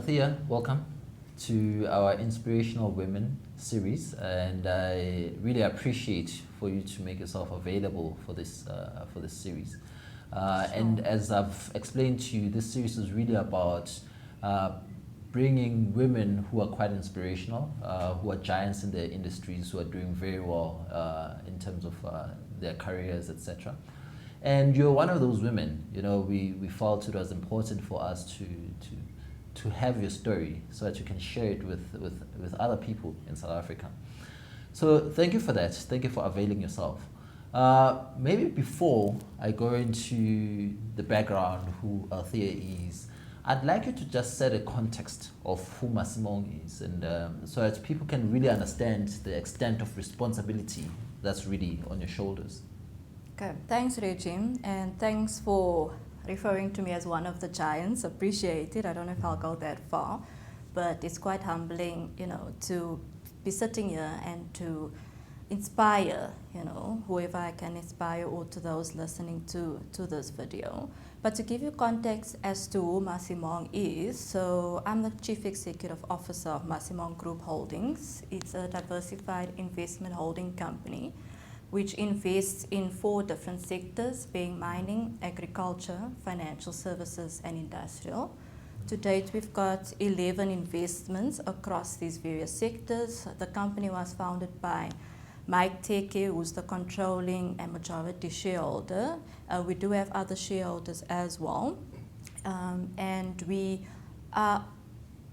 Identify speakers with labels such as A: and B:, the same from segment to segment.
A: Althea, welcome to our Inspirational Women series, and I really appreciate for you to make yourself available for this series. And as I've explained to you, this series is really about bringing women who are quite inspirational, who are giants in their industries, who are doing very well in terms of their careers, etc. And you're one of those women. You know, we felt it was important for us to have your story so that you can share it with other people in South Africa. So thank you for that. Thank you for availing yourself. Maybe before I go into the background, who Althea is, I'd like you to just set a context of who Masimong is, and so that people can really understand the extent of responsibility that's really on your shoulders.
B: Okay, thanks Reggie, and thanks for referring to me as one of the giants. Appreciate it. I don't know if I'll go that far, but it's quite humbling, you know, to be sitting here and to inspire, you know, whoever I can inspire, or to those listening to this video. But to give you context as to who Masimong is, so I'm the Chief Executive Officer of Masimong Group Holdings. It's a diversified investment holding company which invests in 4 different sectors, being mining, agriculture, financial services, and industrial. To date, we've got 11 investments across these various sectors. The company was founded by Mike Teke, who's the controlling and majority shareholder. We do have other shareholders as well. And we are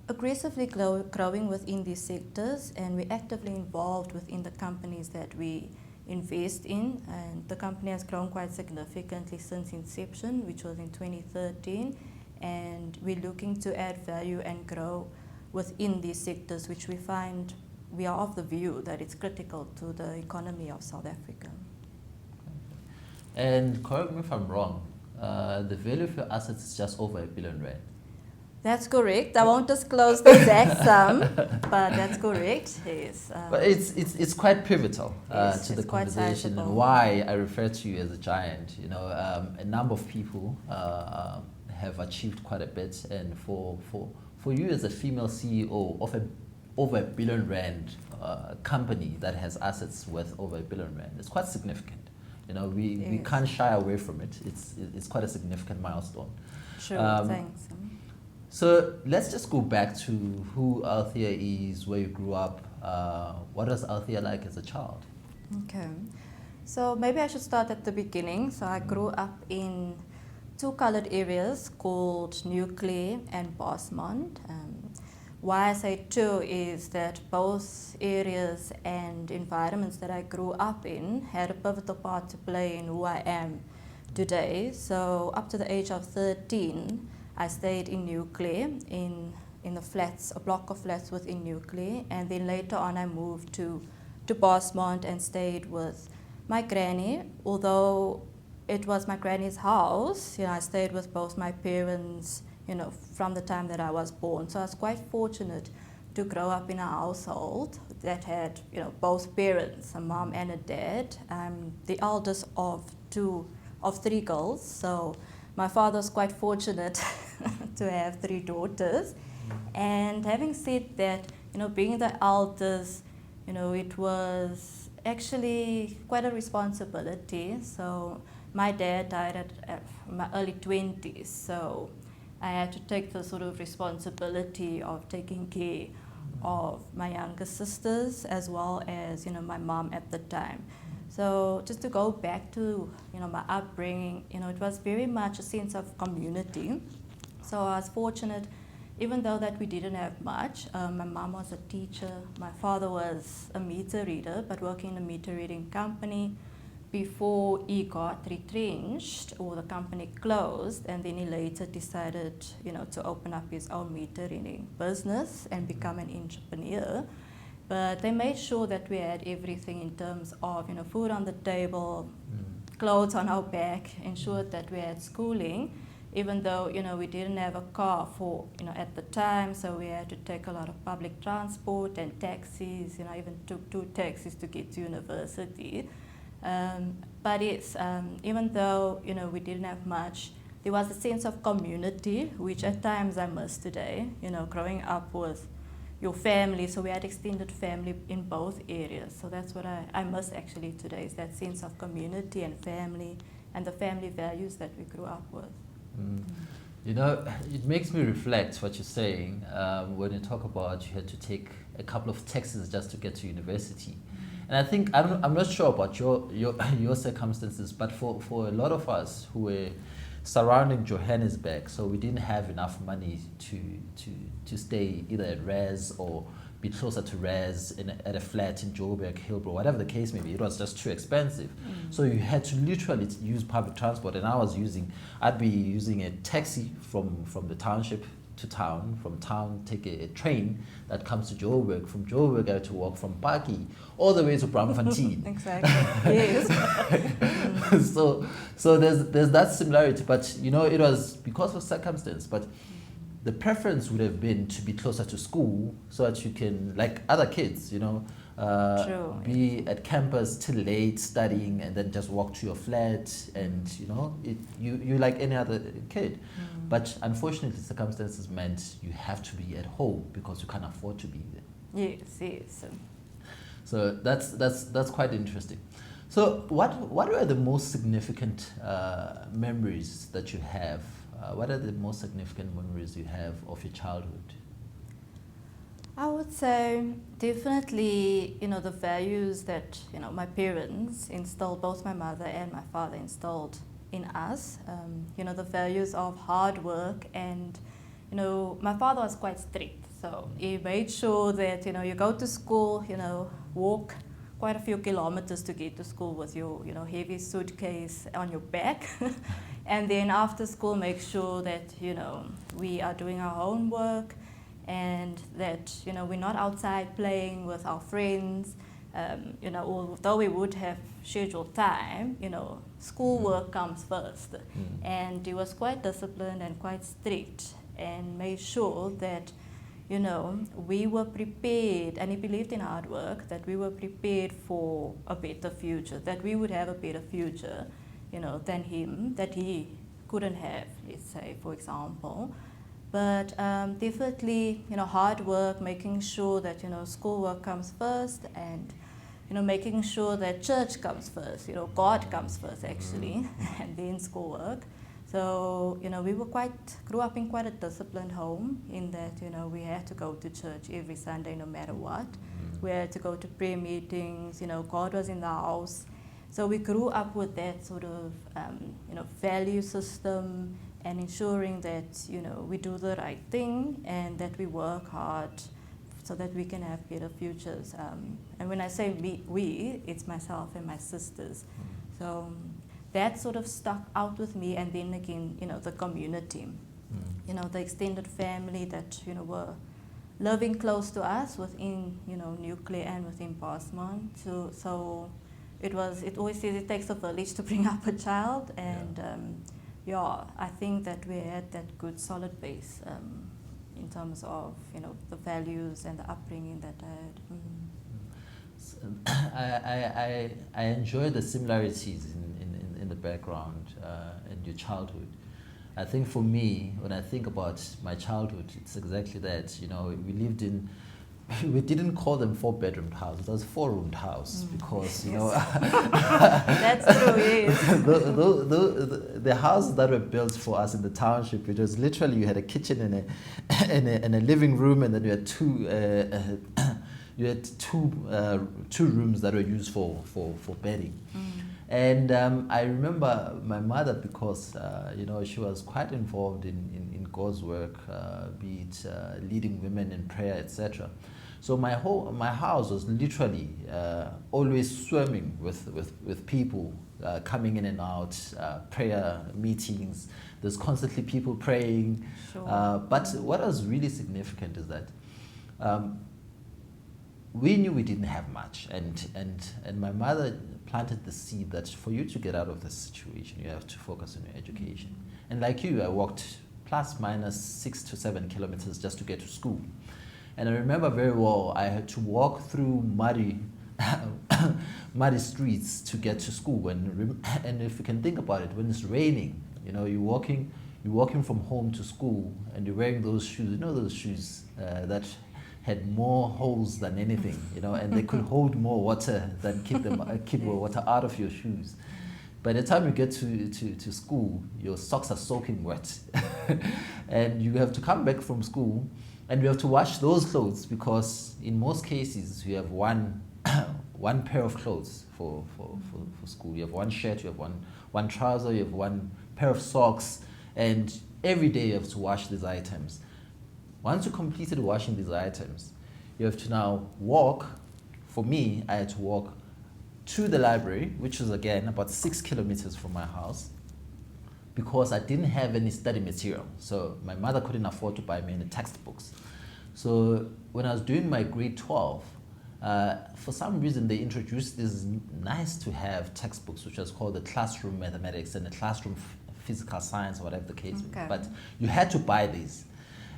B: aggressively growing within these sectors, and we're actively involved within the companies that we invest in, and the company has grown quite significantly since inception, which was in 2013, and we're looking to add value and grow within these sectors, which we find we are of the view that it's critical to the economy of South Africa.
A: And correct me if I'm wrong, the value of your assets is just over R1 billion.
B: That's correct. I won't disclose the exact sum, but that's correct. Yes.
A: But it's quite pivotal to the conversation, and why I refer to you as a giant. You know, a number of people have achieved quite a bit, and for you as a female CEO of over R1 billion company that has assets worth over R1 billion, it's quite significant. You know, we can't shy away from it. It's quite a significant milestone.
B: Sure. Thanks.
A: So let's just go back to who Althea is, where you grew up. What was Althea like as a child?
B: Okay, so maybe I should start at the beginning. So I grew up in 2 colored areas called Nuclear and Bosmont. Why I say 2 is that both areas and environments that I grew up in had a pivotal part to play in who I am today. So up to the age of 13, I stayed in Nuclear, in the flats, a block of flats within Nuclear, and then later on I moved to Bosmont and stayed with my granny. Although it was my granny's house, you know, I stayed with both my parents, you know, from the time that I was born. So I was quite fortunate to grow up in a household that had, you know, both parents, a mom and a dad. I'm the eldest of 3 girls, so my father was quite fortunate to have 3 daughters. And having said that, you know, being the eldest, you know, it was actually quite a responsibility. So my dad died at my early 20s, so I had to take the sort of responsibility of taking care of my younger sisters as well as, you know, my mom at the time. So just to go back to, you know, my upbringing, you know, it was very much a sense of community. So I was fortunate, even though that we didn't have much. My mom was a teacher. My father was a meter reader, but working in a meter reading company before he got retrenched or the company closed, and then he later decided, you know, to open up his own meter reading business and become an entrepreneur. But they made sure that we had everything in terms of, you know, food on the table, clothes on our back, ensured that we had schooling, even though, you know, we didn't have a car for, you know, at the time, so we had to take a lot of public transport and taxis. You know, I even took 2 taxis to get to university. But yes, even though, you know, we didn't have much, there was a sense of community, which at times I miss today, growing up with your family. So we had extended family in both areas. So that's what I miss actually today, is that sense of community and family and the family values that we grew up with.
A: It makes me reflect what you're saying when you talk about you had to take a couple of taxis just to get to university. And I think, I'm not sure about your circumstances, but for a lot of us who were surrounding Johannesburg, so we didn't have enough money to stay either at Res or be closer to Res at a flat in Joburg, Hillbrow, whatever the case may be. It was just too expensive. So you had to literally use public transport, and I'd be using a taxi from the township to town, from town take a train that comes to Joburg, from Joburg I had to walk from Paki all the way to Braamfontein.
B: Exactly, yes.
A: So there's that similarity, but it was because of circumstance, but the preference would have been to be closer to school so that you can, like other kids,
B: True,
A: be at campus till late studying and then just walk to your flat, and you like any other kid. But unfortunately, circumstances meant you have to be at home because you can't afford to be there.
B: Yes.
A: So that's quite interesting. So what were the most significant memories that you have? What are the most significant memories you have of your childhood?
B: I would say definitely, the values that, my parents instilled, both my mother and my father instilled in us, the values of hard work. And, my father was quite strict. So he made sure that, you go to school, walk quite a few kilometers to get to school with your, heavy suitcase on your back. And then after school, make sure that, we are doing our homework, and that, we're not outside playing with our friends. Although we would have scheduled time, schoolwork comes first. And he was quite disciplined and quite strict, and made sure that, we were prepared, and he believed in hard work, that we were prepared for a better future, that we would have a better future, than him, that he couldn't have, let's say, for example. But definitely, hard work, making sure that, schoolwork comes first, and, making sure that church comes first, God comes first, actually, and then schoolwork. So, we grew up in quite a disciplined home, in that, we had to go to church every Sunday no matter what. We had to go to prayer meetings, God was in the house. So we grew up with that sort of, value system, and ensuring that, we do the right thing, and that we work hard so that we can have better futures. And when I say we, it's myself and my sisters. So that sort of stuck out with me. And then again, the community, the extended family that, were living close to us within, Nuclear and within Bosman. So it always says it takes a village to bring up a child. And I think that we had that good solid base in terms of, the values and the upbringing that I had.
A: I enjoy the similarities in the background and your childhood. I think for me, when I think about my childhood, it's exactly that. We lived in, we didn't call them 4-bedroom houses. It was 4-roomed house because
B: That's true. Yes.
A: the houses that were built for us in the township, it was literally you had a kitchen and a living room, and then you had two rooms that were used for bedding. And I remember my mother, because she was quite involved in God's work, be it leading women in prayer, etc. So my house was literally always swimming with people coming in and out, prayer meetings. There's constantly people praying.
B: Sure.
A: But what was really significant is that we knew we didn't have much, and my mother planted the seed that for you to get out of this situation, you have to focus on your education. And like you, I walked plus minus 6 to 7 kilometers just to get to school. And I remember very well, I had to walk through muddy streets to get to school. And if you can think about it, when it's raining, you're walking you're walking from home to school and you're wearing those shoes, you know those shoes that had more holes than anything, you know, and they could hold more water than keep water out of your shoes. By the time you get to school, your socks are soaking wet. And you have to come back from school and you have to wash those clothes, because in most cases you have one pair of clothes for school. You have one shirt, you have one trouser, you have one pair of socks, and every day you have to wash these items. Once you completed washing these items, you have to now walk. For me, I had to walk to the library, which is again about 6 kilometers from my house, because I didn't have any study material. So my mother couldn't afford to buy me any textbooks. So when I was doing my grade 12, for some reason they introduced these nice to have textbooks, which was called the classroom mathematics and the classroom physical science, or whatever the case may be. But you had to buy these.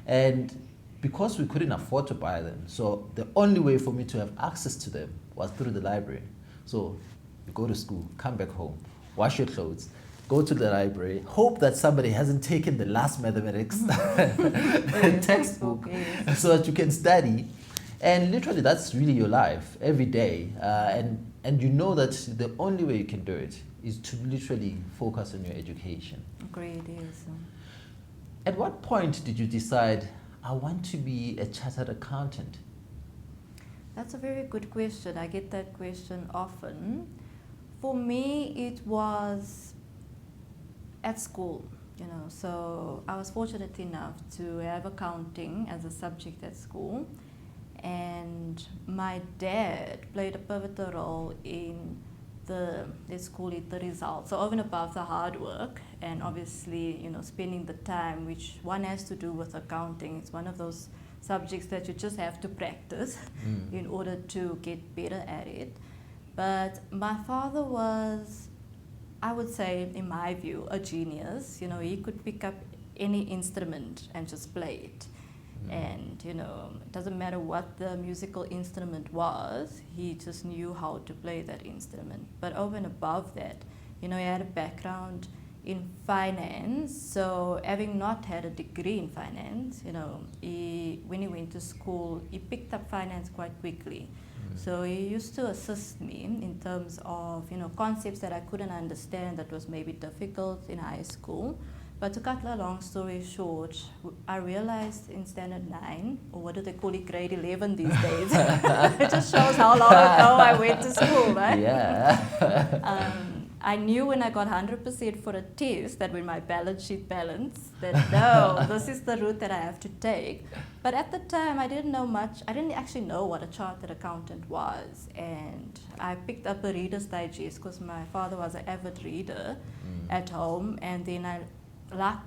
A: And because we couldn't afford to buy them, so the only way for me to have access to them was through the library. So you go to school, come back home, wash your clothes, go to the library, hope that somebody hasn't taken the last mathematics textbook so that you can study. And literally that's really your life every day. And you know that the only way you can do it is to literally focus on your education.
B: Agreed, yes.
A: At what point did you decide, I want to be a chartered accountant?
B: That's a very good question. I get that question often. For me, it was at school, you know. So I was fortunate enough to have accounting as a subject at school. And my dad played a pivotal role in let's call it the results. So over and above the hard work and obviously, you know, spending the time which one has to do with accounting. It's one of those subjects that you just have to practice in order to get better at it. But my father was, I would say, in my view, a genius. You know, he could pick up any instrument and just play it. And, you know, it doesn't matter what the musical instrument was, he just knew how to play that instrument. But over and above that, you know, he had a background in finance. So having not had a degree in finance, you know, when he went to school, he picked up finance quite quickly. So he used to assist me in terms of, you know, concepts that I couldn't understand that was maybe difficult in high school. But to cut a long story short, I realized in standard 9, or what do they call it, grade 11 these days. It just shows how long ago I went to school, right?
A: Yeah.
B: I knew when I got 100% for a test that when my balance sheet balanced, that no, this is the route that I have to take. But at the time, I didn't know much. I didn't actually know what a chartered accountant was. And I picked up a Reader's Digest because my father was an avid reader at home. And then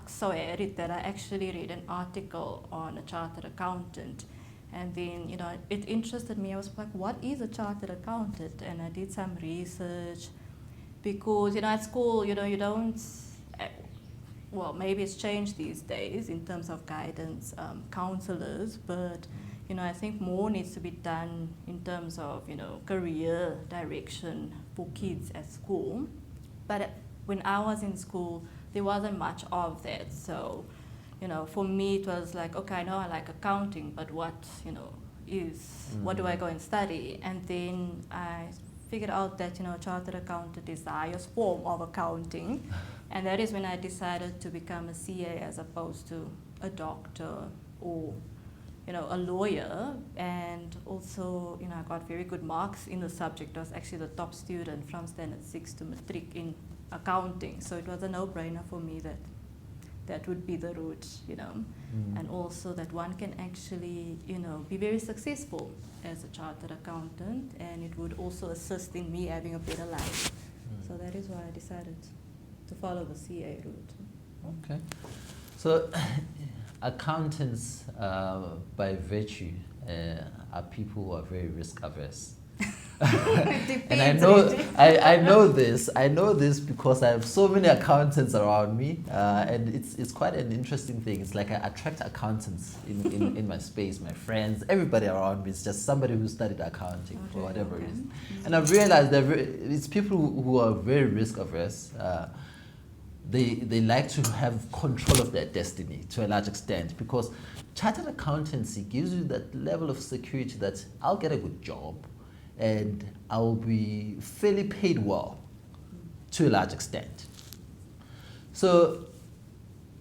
B: so had it that I actually read an article on a chartered accountant. And then, you know, it interested me. I was like, what is a chartered accountant? And I did some research. Because, you know, at school, you know, you don't, well, maybe it's changed these days in terms of guidance, counselors, but, you know, I think more needs to be done in terms of, you know, career direction for kids at school. But when I was in school, there wasn't much of that. So, you know, for me, it was like, okay, I know I like accounting, but what, you know, what do I go and study? And then I figured out that, you know, chartered accountant is the highest form of accounting. And that is when I decided to become a CA as opposed to a doctor or, you know, a lawyer. And also, you know, I got very good marks in the subject. I was actually the top student from standard 6 to matric in accounting. So it was a no-brainer for me that would be the route, you know, and also that one can actually, you know, be very successful as a chartered accountant, and it would also assist in me having a better life. So that is why I decided to follow the CA route.
A: Okay. So accountants, by virtue, are people who are very risk averse. And I know this because I have so many accountants around me, and it's quite an interesting thing. It's like I attract accountants in my space, my friends, everybody around me. It's just somebody who studied accounting for whatever reason. And I've realized that it's people who are very risk averse. they like to have control of their destiny to a large extent, because chartered accountancy gives you that level of security that I'll get a good job and I'll be fairly paid well to a large extent. So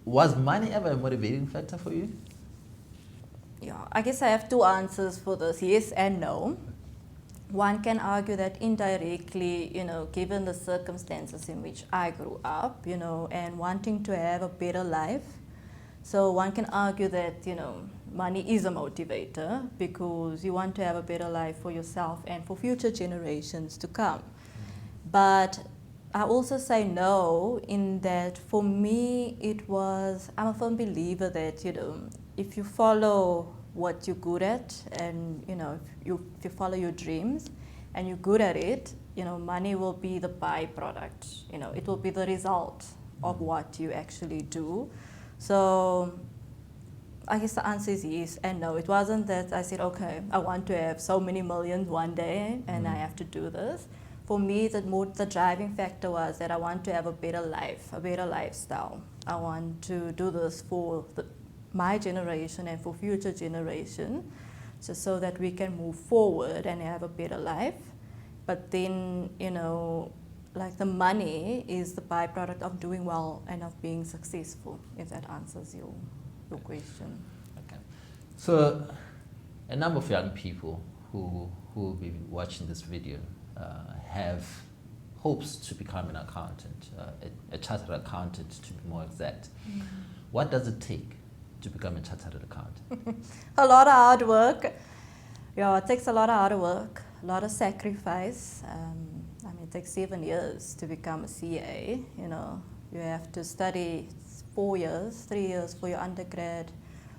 A: was money ever a motivating factor for you?
B: Yeah, I guess I have two answers for this, yes and no. One can argue that indirectly, given the circumstances in which I grew up, and wanting to have a better life. So one can argue that, money is a motivator because you want to have a better life for yourself and for future generations to come. But I also say no in that for me I'm a firm believer that, if you follow what you're good at and if you follow your dreams and you're good at it, money will be the byproduct, it will be the result of what you actually do. So I guess the answer is yes and no. It wasn't that I said, okay, I want to have so many millions one day and I have to do this. For me, the driving factor was that I want to have a better life, a better lifestyle. I want to do this for my generation and for future generation, just so that we can move forward and have a better life. But then, like the money is the byproduct of doing well and of being successful, if that answers your question.
A: Okay. So a number of young people who will be watching this video have hopes to become an accountant, a chartered accountant to be more exact. What does it take to become a chartered accountant?
B: A lot of hard work. Yeah, it takes a lot of hard work, a lot of sacrifice. It takes 7 years to become a CA. You have to study 4 years, 3 years for your undergrad,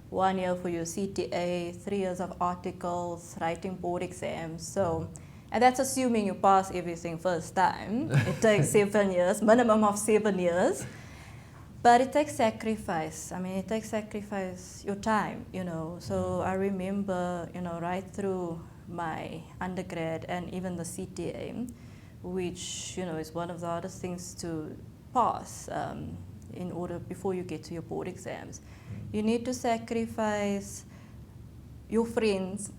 B: 1 year for your CTA, 3 years of articles, writing board exams. And that's assuming you pass everything first time. It takes 7 years, minimum of 7 years. But it takes sacrifice. It takes sacrifice, your time, So I remember, right through my undergrad and even the CTA, which, is one of the hardest things to pass before you get to your board exams. You need to sacrifice your friends.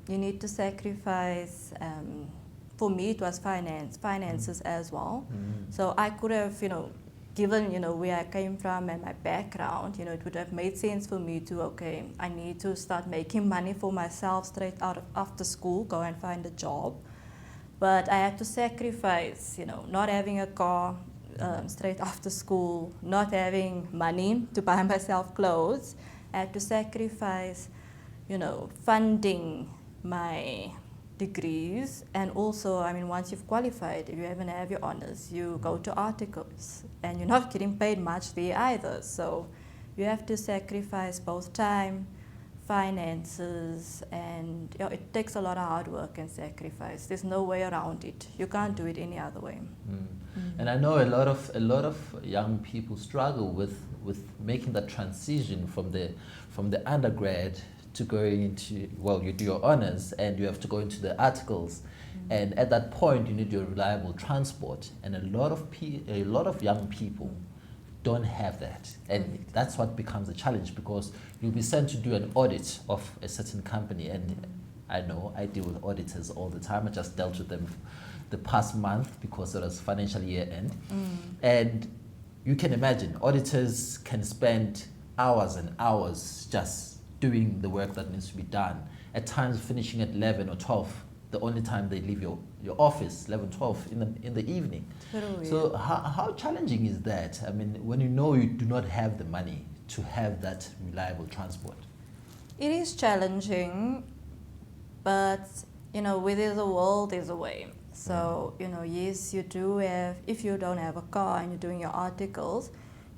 B: You need to sacrifice, for me it was finances as well. So I could have, given, where I came from and my background, it would have made sense for me to, okay, I need to start making money for myself straight out after school, go and find a job. But I had to sacrifice, not having a car straight after school, not having money to buy myself clothes. I had to sacrifice, funding my degrees, and also, once you've qualified, if you haven't have your honors, you go to articles, and you're not getting paid much there either. So you have to sacrifice both time, finances, and it takes a lot of hard work and sacrifice. There's no way around it. You can't do it any other way.
A: And I know a lot of young people struggle with making that transition from the undergrad to going into, you do your honors and you have to go into the articles, and at that point you need your reliable transport, and a lot of young people don't have that, and that's what becomes a challenge, because you'll be sent to do an audit of a certain company, and I know I deal with auditors all the time. I just dealt with them the past month because it was financial year end, and you can imagine auditors can spend hours and hours just doing the work that needs to be done, at times finishing at 11 or 12, the only time they leave your office, 11, 12 in the evening.
B: Totally.
A: So how challenging is that? When you know you do not have the money to have that reliable transport.
B: It is challenging, but where there's a will, there's a way. So, yes, you do have, if you don't have a car and you're doing your articles,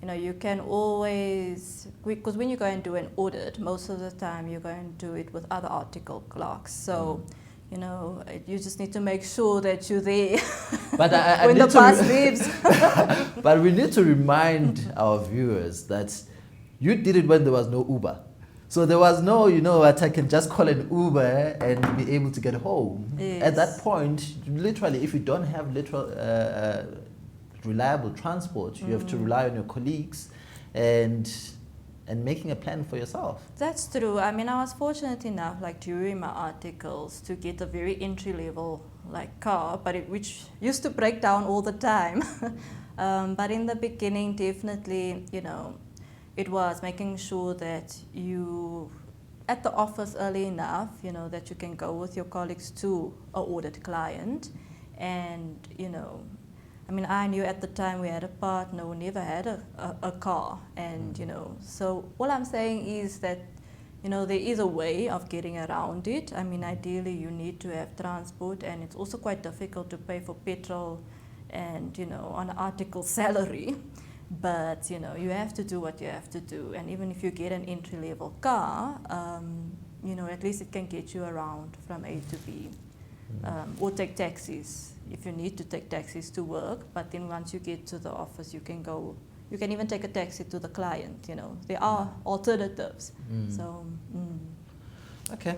B: you can always, because when you go and do an audit, most of the time you're going to do it with other article clerks. So, you just need to make sure that you're there
A: but
B: when the bus leaves.
A: But we need to remind our viewers that you did it when there was no Uber. So there was no, I can just call an Uber and be able to get home.
B: Yes.
A: At that point, literally, if you don't have reliable transport. You have to rely on your colleagues and making a plan for yourself.
B: That's true. I mean, I was fortunate enough, like during my articles, to get a very entry level like car, but which used to break down all the time. But in the beginning, definitely, you know, it was making sure that you at the office early enough, you know, that you can go with your colleagues to a audit client, and you know. I mean, I knew at the time we had a partner who never had a car, and you know, so all I'm saying is that, you know, there is a way of getting around it. I mean, ideally you need to have transport, and it's also quite difficult to pay for petrol and, you know, on an article salary, but you know, you have to do what you have to do, and even if you get an entry-level car, you know, at least it can get you around from A to B. Or take taxis if you need to take taxis to work, but then once you get to the office you can even take a taxi to the client, you know. There are alternatives. So
A: Okay,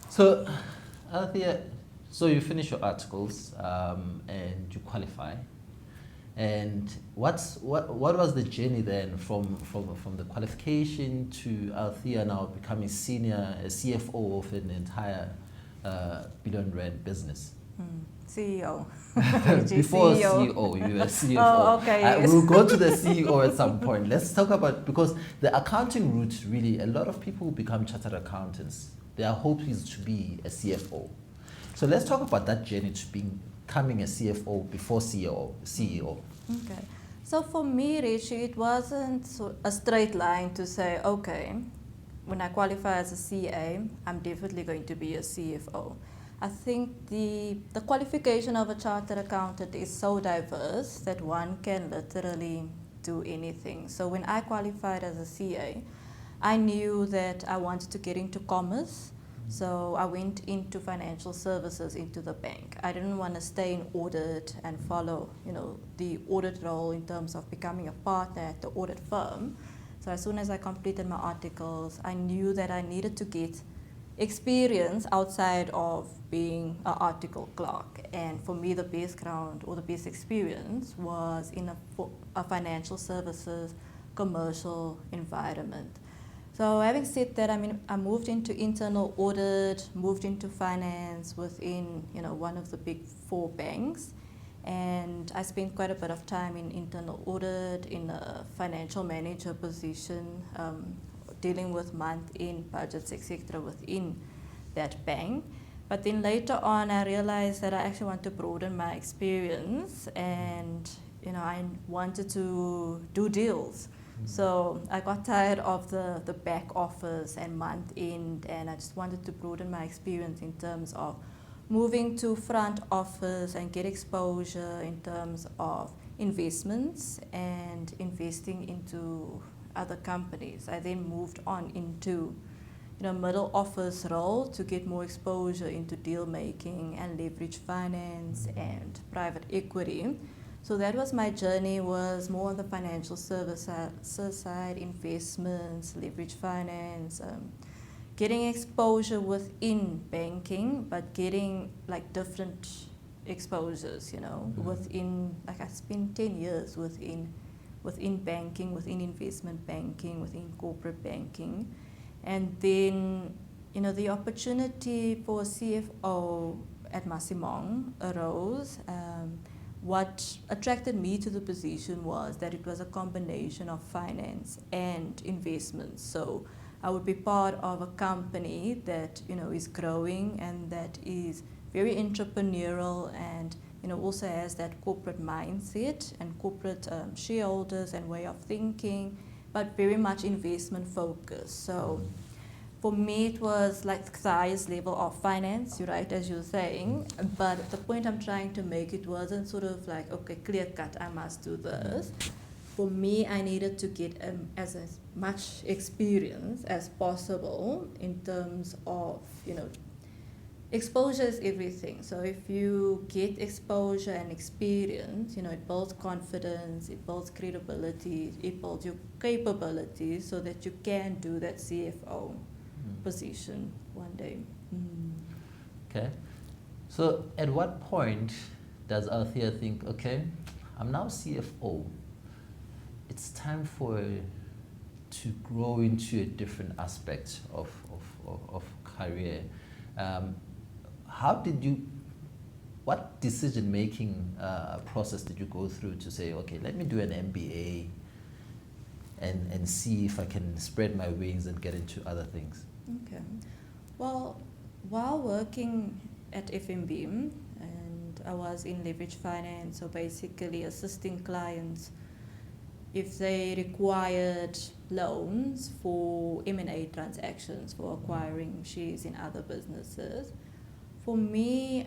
A: so Althea, so you finish your articles and you qualify, and what was the journey then from the qualification to Althea now becoming senior CFO of an entire billion rand business?
B: CEO.
A: Before CEO, you were CFO.
B: Oh, okay. Yes.
A: We'll go to the CEO at some point. Let's talk about, because the accounting route, really, a lot of people who become chartered accountants, their hope is to be a CFO. So let's talk about that journey to becoming a CFO before CEO.
B: Okay. So for me, Reggie, it wasn't a straight line to say, okay, when I qualify as a CA, I'm definitely going to be a CFO. I think the qualification of a chartered accountant is so diverse that one can literally do anything. So when I qualified as a CA, I knew that I wanted to get into commerce. So I went into financial services, into the bank. I didn't want to stay in audit and follow, you know, the audit role in terms of becoming a partner at the audit firm. So as soon as I completed my articles, I knew that I needed to get experience outside of being an article clerk. And for me, the best ground or the best experience was in a financial services commercial environment. So having said that, I mean, I moved into internal audit, moved into finance within, you know, one of the big 4 banks. And I spent quite a bit of time in internal audit, in a financial manager position, dealing with month-end budgets, etc., within that bank. But then later on, I realized that I actually want to broaden my experience, and you know, I wanted to do deals. So I got tired of the back office and month-end, and I just wanted to broaden my experience in terms of moving to front office and get exposure in terms of investments and investing into other companies. I then moved on into, you know, middle office role to get more exposure into deal making and leverage finance and private equity. So that was my journey, was more on the financial services side, investments, leverage finance, getting exposure within banking, but getting like different exposures, you know, within, like I spent 10 years within banking, within investment banking, within corporate banking. And then, you know, the opportunity for CFO at Masimong arose. What attracted me to the position was that it was a combination of finance and investments. So I would be part of a company that, you know, is growing and that is very entrepreneurial and, you know, also has that corporate mindset and corporate shareholders and way of thinking, but very much investment focused. So for me, it was like the highest level of finance, you're right, as you're saying, but the point I'm trying to make, it wasn't sort of like, okay, clear cut, I must do this. For me, I needed to get as much experience as possible in terms of, you know, exposure is everything. So if you get exposure and experience, you know, it builds confidence, it builds credibility, it builds your capabilities so that you can do that CFO position one day.
A: Okay. So at what point does Althea think, okay, I'm now CFO. It's time to grow into a different aspect of career. What decision-making process did you go through to say, okay, let me do an MBA and see if I can spread my wings and get into other things?
B: Okay. Well, while working at FNB, and I was in leverage finance, so basically assisting clients if they required loans for M&A transactions, for acquiring shares in other businesses. For me,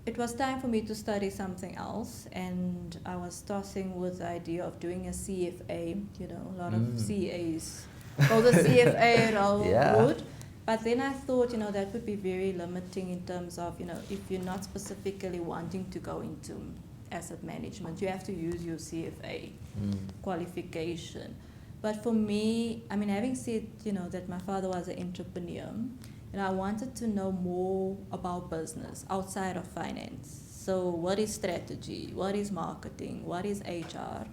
B: it was time for me to study something else, and I was tossing with the idea of doing a CFA. You know, a lot of CAs go the CFA route. But then I thought, that would be very limiting in terms of, if you're not specifically wanting to go into asset management, you have to use your CFA qualification. But for me, having said, that my father was an entrepreneur, I wanted to know more about business outside of finance. So what is strategy? What is marketing? What is HR?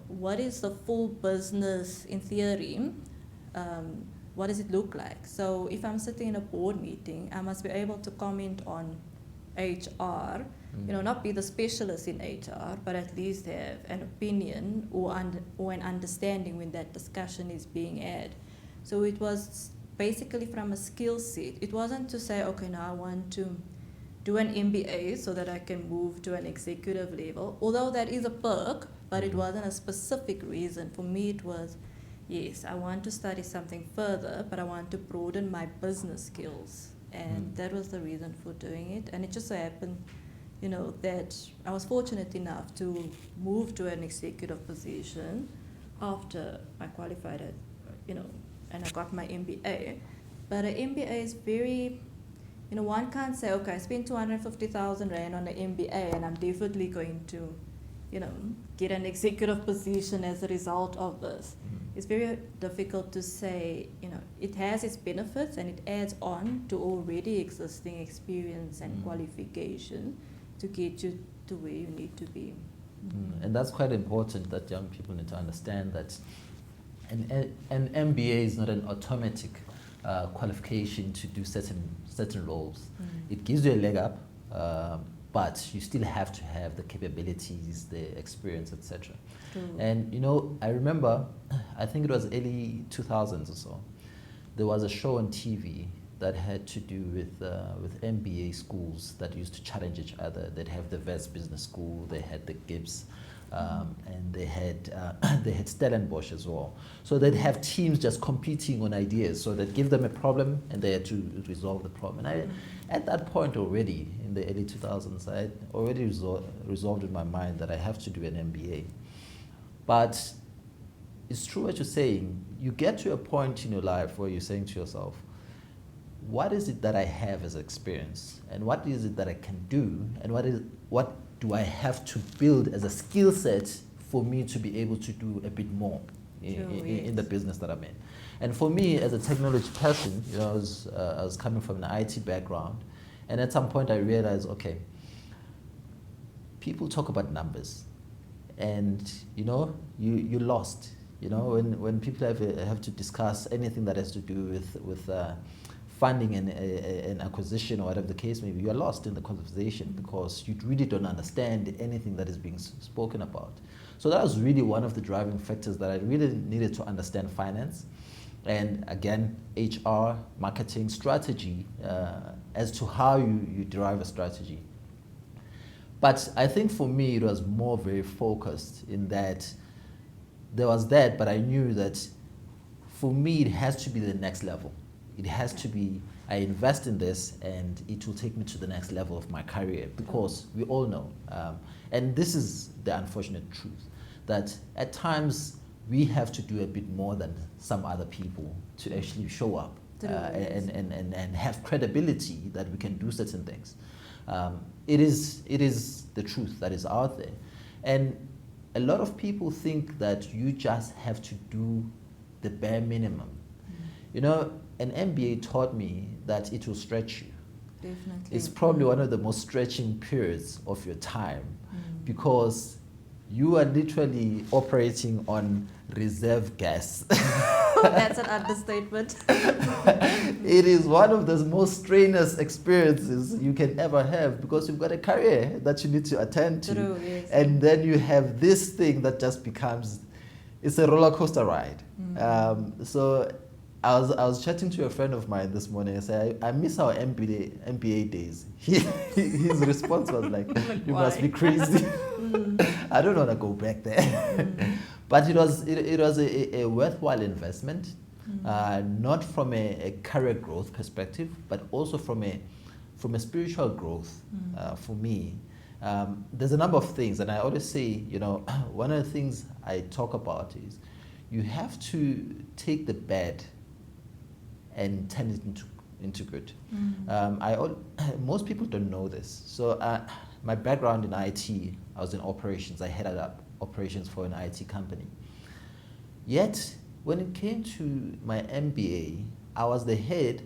B: What is the full business in theory? What does it look like? So if I'm sitting in a board meeting, I must be able to comment on HR, not be the specialist in HR, but at least have an opinion or an understanding when that discussion is being had. So it was basically from a skill set. It wasn't to say, okay, now I want to do an MBA so that I can move to an executive level, although that is a perk, but it wasn't a specific reason. For me, it was, yes, I want to study something further, but I want to broaden my business skills. And that was the reason for doing it. And it just so happened, that I was fortunate enough to move to an executive position after I qualified at, and I got my MBA. But an MBA is very, one can't say, okay, I spent 250,000 Rand on an MBA and I'm definitely going to, get an executive position as a result of this. It's very difficult to say, it has its benefits and it adds on to already existing experience and qualification to get you to where you need to be.
A: And that's quite important, that young people need to understand that an MBA is not an automatic qualification to do certain roles. It gives you a leg up, but you still have to have the capabilities, the experience, etc. And I remember, I think it was early 2000s or so, there was a show on TV that had to do with MBA schools that used to challenge each other. They'd have the Wits Business School, they had the Gibbs, and they had Stellenbosch as well. So they'd have teams just competing on ideas. So they'd give them a problem and they had to resolve the problem. And at that point already, in the early 2000s, I had already resolved in my mind that I have to do an MBA. But it's true what you're saying. You get to a point in your life where you're saying to yourself, what is it that I have as experience? And what is it that I can do? And what do I have to build as a skill set for me to be able to do a bit more in the business that I'm in? And for me, as a technology person, I was coming from an IT background, and at some point I realized, okay, people talk about numbers, and you're lost. When people have to discuss anything that has to do with funding an acquisition or whatever the case may be, you are lost in the conversation because you really don't understand anything that is being spoken about. So that was really one of the driving factors, that I really needed to understand finance, and again, HR, marketing, strategy, as to how you derive a strategy. But I think for me, it was more very focused in that there was that, but I knew that for me, it has to be the next level. It has to be, I invest in this and it will take me to the next level of my career, because we all know, and this is the unfortunate truth, that at times we have to do a bit more than some other people to actually show up and have credibility that we can do certain things. It is the truth that is out there. And a lot of people think that you just have to do the bare minimum. An MBA taught me that it will stretch you.
B: Definitely.
A: It's probably one of the most stretching periods of your time, because you are literally operating on reserve gas.
B: That's an understatement.
A: It is one of the most strenuous experiences you can ever have because you've got a career that you need to attend to.
B: True, yes.
A: And then you have this thing that just becomes, it's a roller coaster ride. So I was chatting to a friend of mine this morning and said, I miss our MBA days. His response was like, you must be crazy. I don't want to go back there. But it was a worthwhile investment, not from a career growth perspective, but also from a spiritual growth for me. There's a number of things, and I always say, one of the things I talk about is you have to take the bad and turn it into good. Most people don't know this. So my background in IT, I was in operations. I headed up operations for an IT company. Yet, when it came to my MBA, I was the head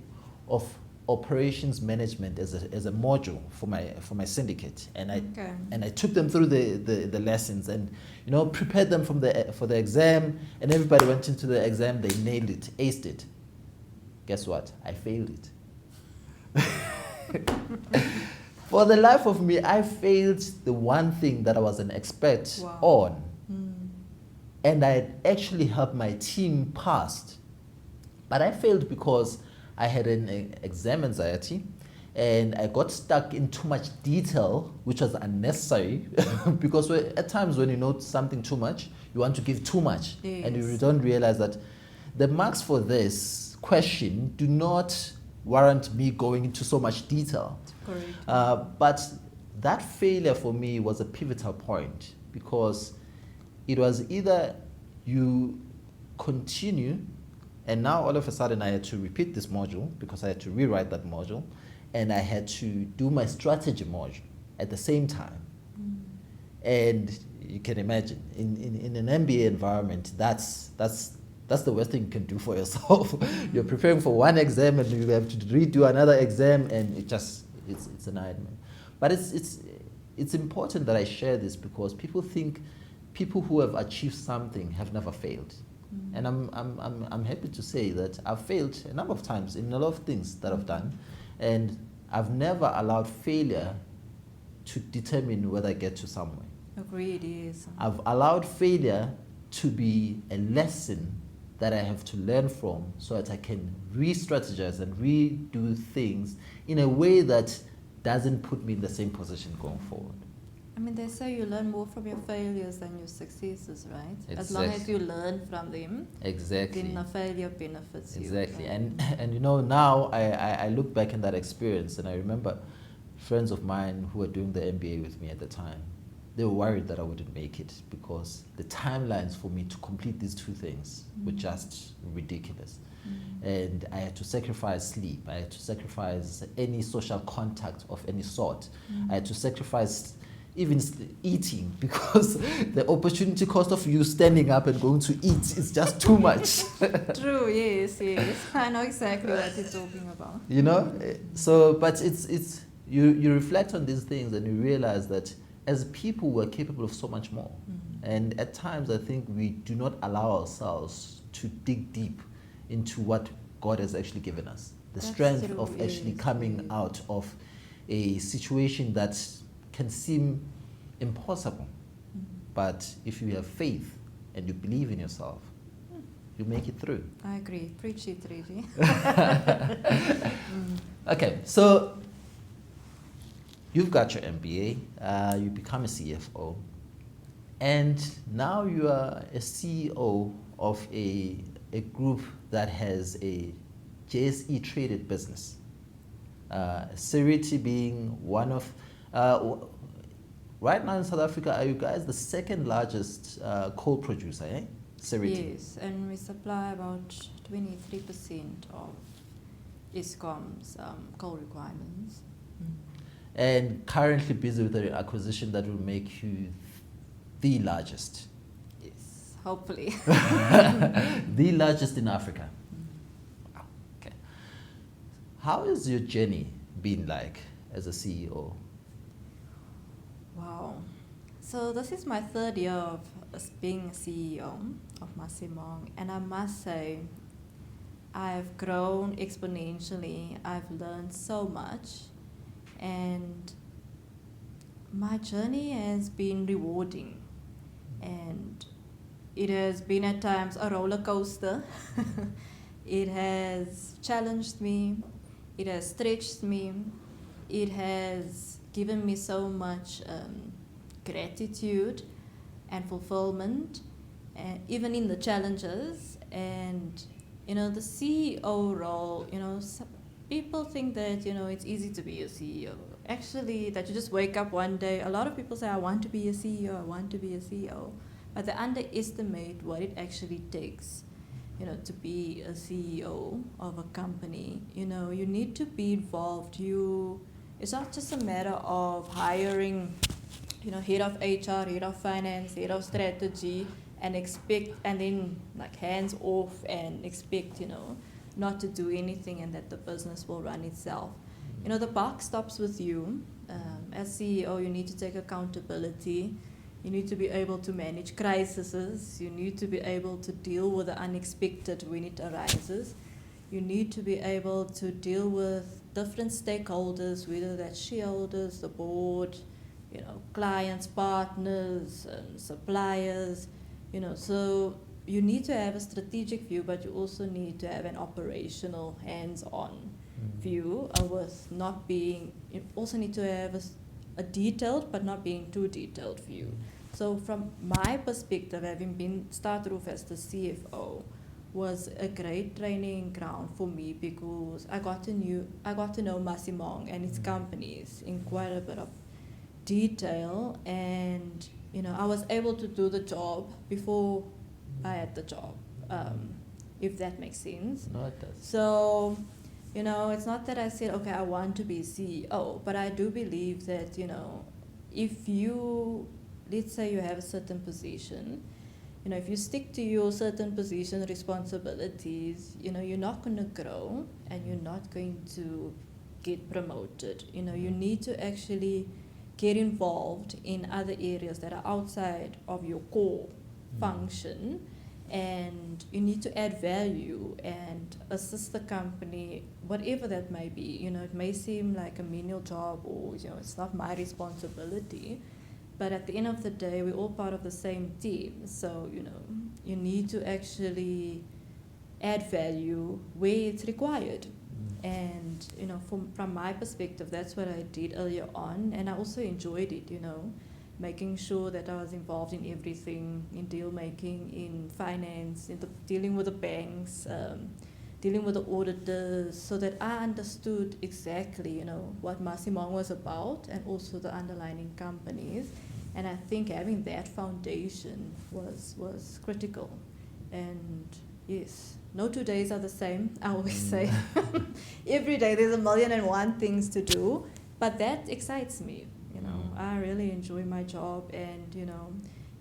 A: of operations management as a module for my syndicate, and I took them through the lessons and prepared them for the exam, and everybody went into the exam, they nailed it, aced it. Guess what? I failed it. For the life of me, I failed the one thing that I was an expert on. And I had actually helped my team pass. But I failed because I had an exam anxiety and I got stuck in too much detail, which was unnecessary. Because at times when you know something too much, you want to give too much. Yes. And you don't realize that the marks for this question do not warrant me going into so much detail. Correct. But that failure for me was a pivotal point because it was either you continue, and now all of a sudden I had to repeat this module because I had to rewrite that module, and I had to do my strategy module at the same time. And you can imagine, in an MBA environment, that's the worst thing you can do for yourself. You're preparing for one exam and you have to redo another exam, and it's a nightmare. But it's important that I share this because people think people who have achieved something have never failed. And I'm happy to say that I've failed a number of times in a lot of things that I've done, and I've never allowed failure to determine whether I get to somewhere.
B: Agreed, yes.
A: I've allowed failure to be a lesson that I have to learn from so that I can re-strategize and redo things in a way that doesn't put me in the same position going forward.
B: I mean, they say you learn more from your failures than your successes, right?
A: Exactly.
B: As long as you learn from them,
A: exactly,
B: then the failure benefits you.
A: Exactly. And now I look back in that experience and I remember friends of mine who were doing the MBA with me at the time. They were worried that I wouldn't make it because the timelines for me to complete these two things were just ridiculous. And I had to sacrifice sleep. I had to sacrifice any social contact of any sort. I had to sacrifice even eating because the opportunity cost of you standing up and going to eat is just too much.
B: True, yes. I know exactly what you're talking about.
A: So, but it's you reflect on these things and you realize that as people, we're capable of so much more. And at times, I think we do not allow ourselves to dig deep into what God has actually given us. That's strength true, of actually coming out of a situation that can seem impossible. But if you have faith and you believe in yourself, you make it through.
B: I agree. Preach it, Reggie.
A: Okay, so you've got your MBA, you become a CFO, and now you are a CEO of a group that has a JSE traded business. Seriti being one of, right now in South Africa, are you guys the second largest coal producer, eh? Seriti.
B: Yes, and we supply about 23% of Eskom's coal requirements.
A: And currently busy with an acquisition that will make you the largest.
B: Yes, hopefully.
A: The largest in Africa. Wow. Okay. How has your journey been like as a CEO?
B: Wow. So this is my third year of being CEO of Masimong, and I must say, I've grown exponentially. I've learned so much, and my journey has been rewarding, and it has been at times a roller coaster. It has challenged me, it has stretched me, it has given me so much gratitude and fulfillment, and even in the challenges. And the CEO role, people think that it's easy to be a CEO. Actually, that you just wake up one day. A lot of people say, I want to be a CEO, I want to be a CEO, but they underestimate what it actually takes to be a CEO of a company. You need to be involved. It's not just a matter of hiring head of HR, head of finance, head of strategy, and then like hands off and expect not to do anything, and that the business will run itself. The buck stops with you. As CEO, you need to take accountability. You need to be able to manage crises. You need to be able to deal with the unexpected when it arises. You need to be able to deal with different stakeholders, whether that's shareholders, the board, clients, partners, suppliers. So you need to have a strategic view, but you also need to have an operational, hands-on view. You also need to have a detailed but not being too detailed view. So from my perspective, having started off as the CFO was a great training ground for me, because I got to know Masimong and its companies in quite a bit of detail, and I was able to do the job before I had the job, if that makes sense.
A: No, it does.
B: So it's not that I said, okay, I want to be CEO, but I do believe that if you, let's say you have a certain position, if you stick to your certain position responsibilities, you're not going to grow, and you're not going to get promoted. You need to actually get involved in other areas that are outside of your core function, and you need to add value and assist the company, whatever that may be. It may seem like a menial job, or it's not my responsibility, but at the end of the day, we're all part of the same team. So you need to actually add value where it's required. And from my perspective, that's what I did earlier on, and I also enjoyed it. Making sure that I was involved in everything, in deal making, in finance, dealing with the banks, dealing with the auditors, so that I understood exactly what Masimong was about, and also the underlying companies. And I think having that foundation was critical. And yes, no 2 days are the same, I always say. Every day there's 1,000,001 things to do, but that excites me. I really enjoy my job, and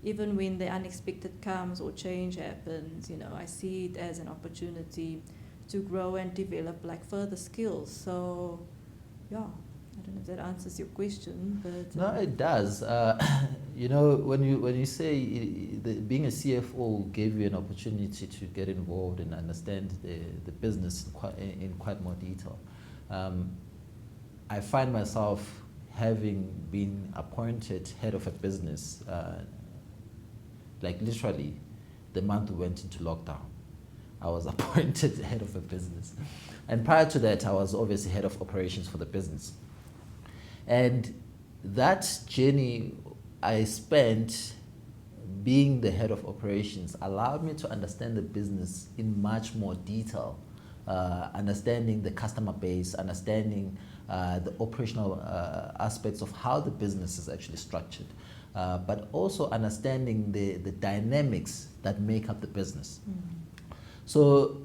B: even when the unexpected comes or change happens, I see it as an opportunity to grow and develop further skills. So yeah, I don't know if that answers your question, but
A: no, it does. When you say being a CFO gave you an opportunity to get involved and understand the business in quite more detail, I find myself having been appointed head of a business, literally the month we went into lockdown, I was appointed head of a business. And prior to that, I was obviously head of operations for the business. And that journey I spent being the head of operations allowed me to understand the business in much more detail, understanding the customer base, understanding the operational aspects of how the business is actually structured, but also understanding the dynamics that make up the business. So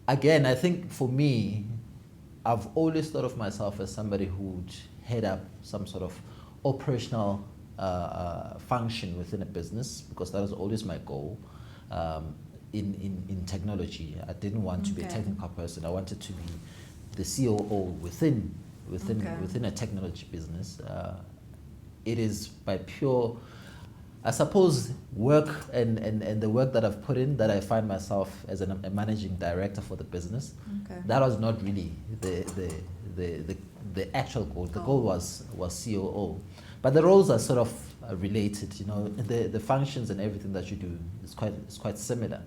A: again, I think for me, I've always thought of myself as somebody who would head up some sort of operational function within a business, because that was always my goal. In technology, I didn't want to be a technical person. I wanted to be the COO within a technology business. it is by pure, I suppose, work and the work that I've put in that I find myself as a managing director for the business.
B: Okay.
A: That was not really the actual goal. The goal was COO. But the roles are sort of related, you know, the functions and everything that you do is quite similar.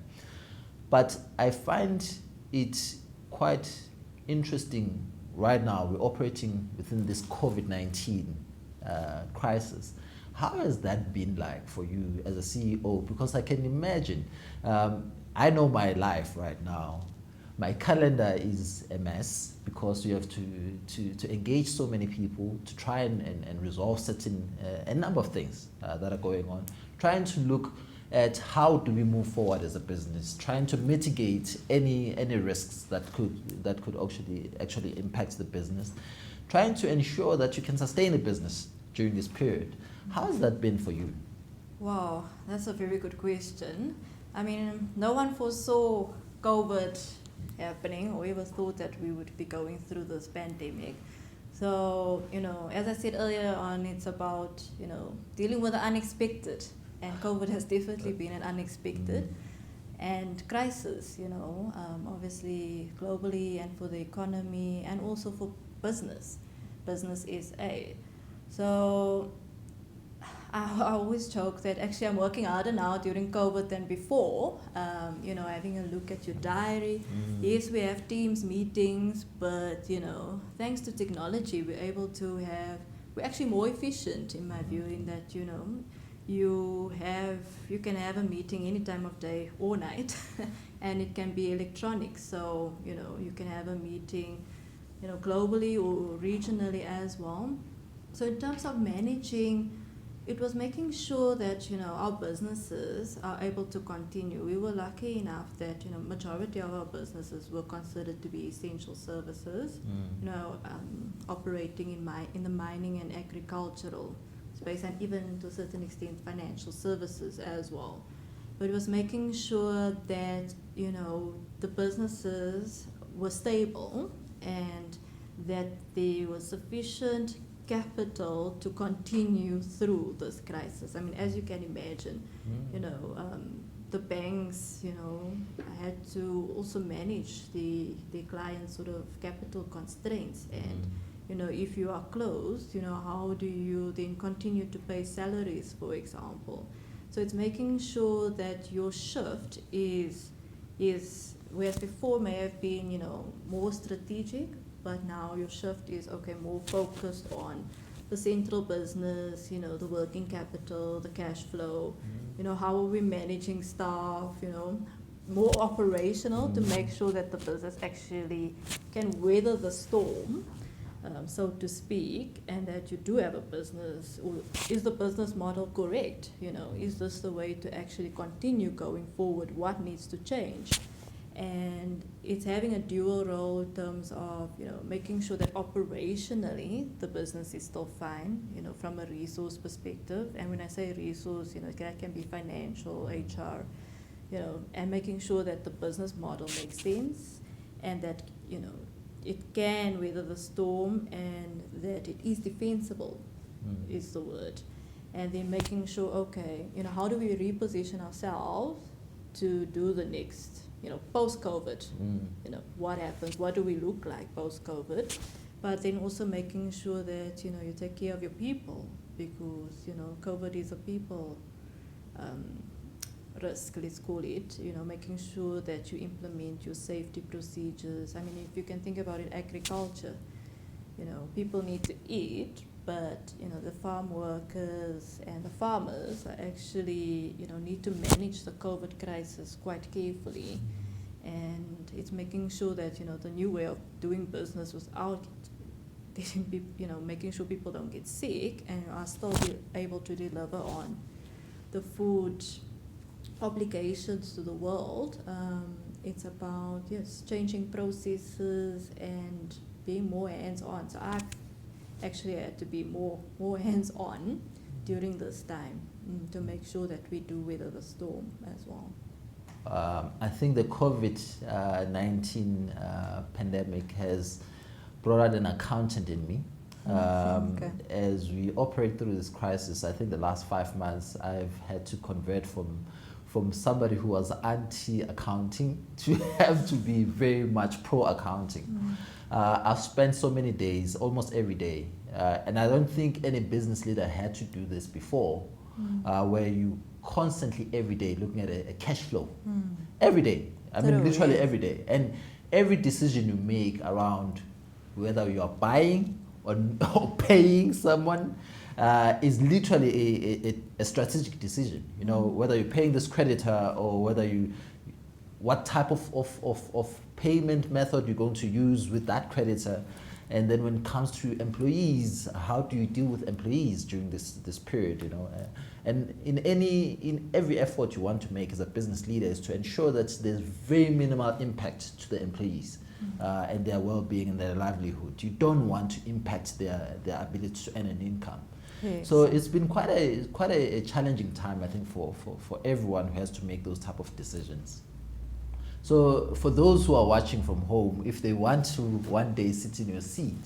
A: But I find it quite interesting right now. We're operating within this COVID-19 crisis. How has that been like for you as a CEO? Because I can imagine, I know my life right now. My calendar is a mess because you have to engage so many people to try and resolve certain, a number of things that are going on. Trying to look at how do we move forward as a business, trying to mitigate any risks that could actually impact the business, trying to ensure that you can sustain the business during this period. How has that been for you?
B: Wow, that's a very good question. I mean, no one foresaw COVID happening or ever thought that we would be going through this pandemic. So, you know, as I said earlier on, it's about, you know, dealing with the unexpected. And COVID has definitely been an unexpected and crisis, you know, obviously globally and for the economy and also for business SA. So I always joke that actually I'm working harder now during COVID than before. You know, having a look at your diary. Yes, we have Teams meetings, but, you know, thanks to technology, we're actually more efficient in my view in that, you know, you can have a meeting any time of day or night and it can be electronic. So, you know, you can have a meeting, you know, globally or regionally as well. So in terms of managing, it was making sure that, you know, our businesses are able to continue. We were lucky enough that, you know, majority of our businesses were considered to be essential services, you know, operating in the mining and agricultural space and even to a certain extent financial services as well. But it was making sure that, you know, the businesses were stable and that there was sufficient capital to continue through this crisis. I mean, as you can imagine, you know, the banks, you know, had to also manage the client's sort of capital constraints. And, you know, if you are closed, you know, how do you then continue to pay salaries, for example? So it's making sure that your shift is whereas before may have been, you know, more strategic, but now your shift is, okay, more focused on the central business, you know, the working capital, the cash flow, you know, how are we managing staff, you know, more operational to make sure that the business actually can weather the storm, so to speak, and that you do have a business. Or is the business model correct? You know, is this the way to actually continue going forward? What needs to change? And it's having a dual role in terms of, you know, making sure that operationally the business is still fine, you know, from a resource perspective. And when I say resource, you know, that can be financial, HR, you know, and making sure that the business model makes sense and that, you know, it can weather the storm and that it is defensible is the word. And then making sure, okay, you know, how do we reposition ourselves to do the next, you know, post-COVID, you know, what happens, what do we look like post-COVID, but then also making sure that, you know, you take care of your people because, you know, COVID is a people risk, let's call it, you know, making sure that you implement your safety procedures. I mean, if you can think about it, agriculture, you know, people need to eat, but, you know, the farm workers and the farmers are actually, you know, need to manage the COVID crisis quite carefully. And it's making sure that, you know, the new way of doing business without you know, making sure people don't get sick and are still be able to deliver on the food obligations to the world. It's about, yes, changing processes and being more hands-on. So I've actually had to be more hands-on during this time to make sure that we do weather the storm as well.
A: I think the COVID-19 pandemic has brought out an accountant in me.
B: Okay.
A: As we operate through this crisis, I think the last 5 months I've had to convert from somebody who was anti-accounting to have to be very much pro-accounting. I've spent so many days, almost every day, and I don't think any business leader had to do this before, where you constantly every day looking at a cash flow. Every day. I mean, literally every day. And every decision you make around whether you are buying or paying someone is literally a strategic decision. You know, whether you're paying this creditor or whether what type of payment method you're going to use with that creditor. And then when it comes to employees, how do you deal with employees during this period, you know? And in every effort you want to make as a business leader is to ensure that there's very minimal impact to the employees and their well-being and their livelihood. You don't want to impact their ability to earn an income.
B: Yes.
A: So it's been quite a challenging time, I think, for everyone who has to make those type of decisions. So for those who are watching from home, if they want to one day sit in your seat,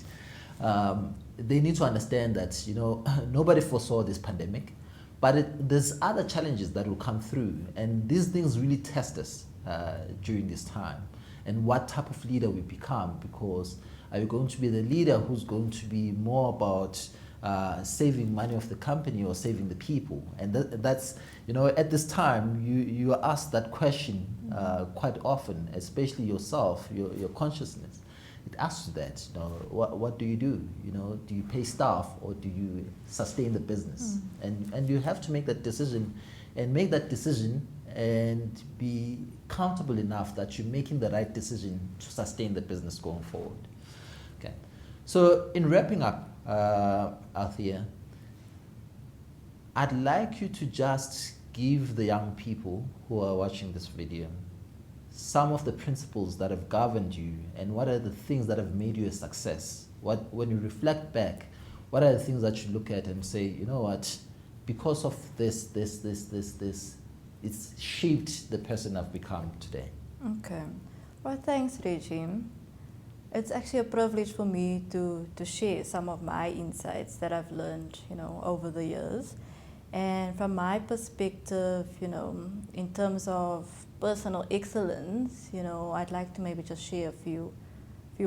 A: they need to understand that, you know, nobody foresaw this pandemic, but there's other challenges that will come through, and these things really test us during this time, and what type of leader we become, because are you going to be the leader who's going to be more about saving money of the company or saving the people? And that's, you know, at this time, you are asked that question quite often, especially yourself, your consciousness. It asks you that, you know, what do you do? You know, do you pay staff or do you sustain the business? And you have to make that decision, and be comfortable enough that you're making the right decision to sustain the business going forward. Okay. So in wrapping up, Althea, I'd like you to just give the young people who are watching this video some of the principles that have governed you, and what are the things that have made you a success. When you reflect back, what are the things that you look at and say, you know what, because of this, it's shaped the person I've become today.
B: Okay. Well, thanks, Reggie. It's actually a privilege for me to share some of my insights that I've learned, you know, over the years. And from my perspective, you know, in terms of personal excellence, you know, I'd like to maybe just share a few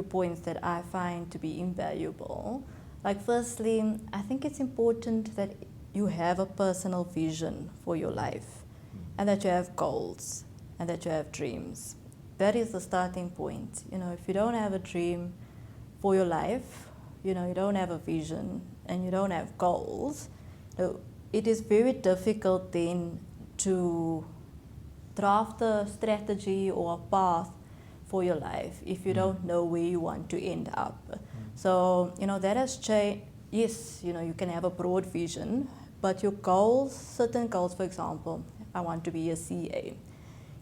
B: points that I find to be invaluable. Like, firstly, I think it's important that you have a personal vision for your life, and that you have goals, and that you have dreams. That is the starting point. You know, if you don't have a dream for your life, you know, you don't have a vision, and you don't have goals, it is very difficult then to draft a strategy or a path for your life if you don't know where you want to end up. So, you know, that has changed. Yes, you know, you can have a broad vision, but your goals, certain goals, for example, I want to be a CA.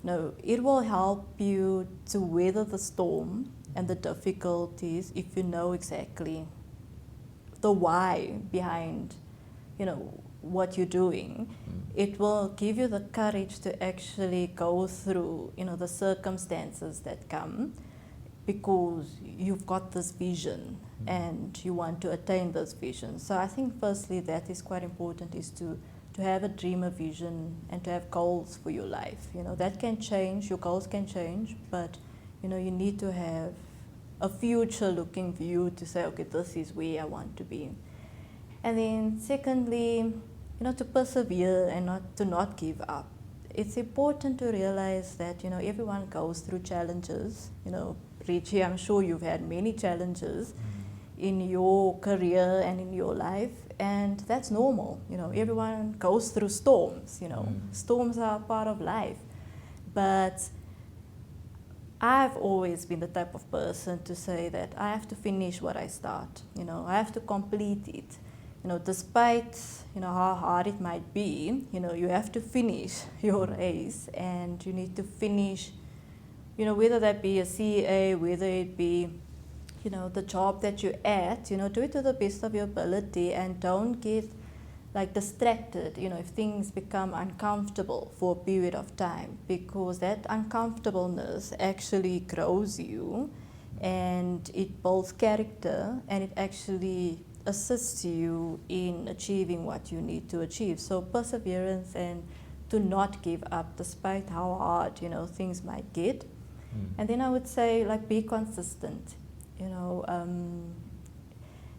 B: No, it will help you to weather the storm and the difficulties if you know exactly the why behind, you know, what you're doing. It will give you the courage to actually go through, you know, the circumstances that come, because you've got this vision and you want to attain this vision. So I think firstly that is quite important, is to have a dream, a vision, and to have goals for your life. You know, that can change, your goals can change, but, you know, you need to have a future-looking view to say, okay, this is where I want to be. And then secondly, you know, to persevere and not give up. It's important to realize that, you know, everyone goes through challenges. You know, Reggie, I'm sure you've had many challenges in your career and in your life, and that's normal. You know, everyone goes through storms, you know. Storms are part of life. But I've always been the type of person to say that I have to finish what I start. You know, I have to complete it. You know, despite, you know, how hard it might be, you know, you have to finish your race, and you need to finish, you know, whether that be a CA, whether it be, you know, the job that you're at, you know, do it to the best of your ability, and don't get like distracted, you know, if things become uncomfortable for a period of time, because that uncomfortableness actually grows you, and it builds character, and it actually assists you in achieving what you need to achieve. So perseverance and to not give up despite how hard, you know, things might get. And then I would say, like, be consistent. You know,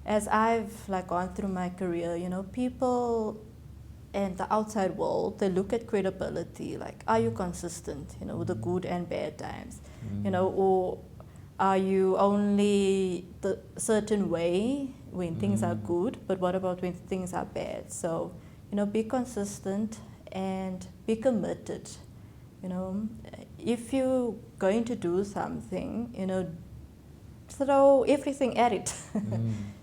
B: as I've like gone through my career, you know, people and the outside world, they look at credibility, like, are you consistent, you know, with the good and bad times, you know, or are you only the certain way when things are good, but what about when things are bad? So, you know, be consistent and be committed. You know, if you're going to do something, you know, throw everything at it.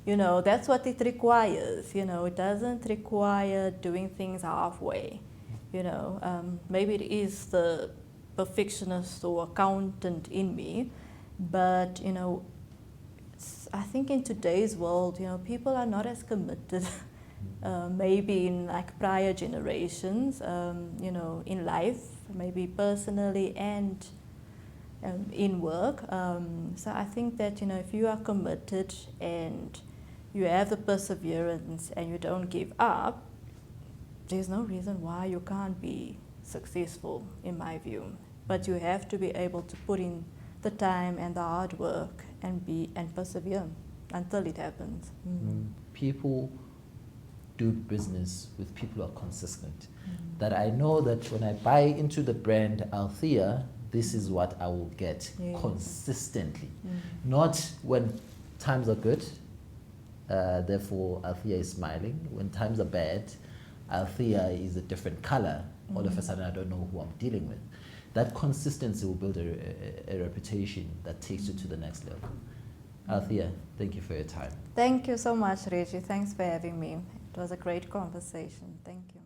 B: You know, that's what it requires. You know, it doesn't require doing things halfway. You know, maybe it is the perfectionist or accountant in me, but, you know, I think in today's world, you know, people are not as committed maybe in like prior generations, you know, in life, maybe personally and in work. So I think that, you know, if you are committed and you have the perseverance and you don't give up, there's no reason why you can't be successful, in my view. But you have to be able to put in the time and the hard work and persevere until it happens.
A: People do business with people who are consistent. That I know that when I buy into the brand Althea, this is what I will get consistently. Not when times are good, therefore Althea is smiling. When times are bad, Althea is a different color. All of a sudden I don't know who I'm dealing with. That consistency will build a reputation that takes you to the next level. Althea, thank you for your time.
B: Thank you so much, Reggie. Thanks for having me. It was a great conversation. Thank you.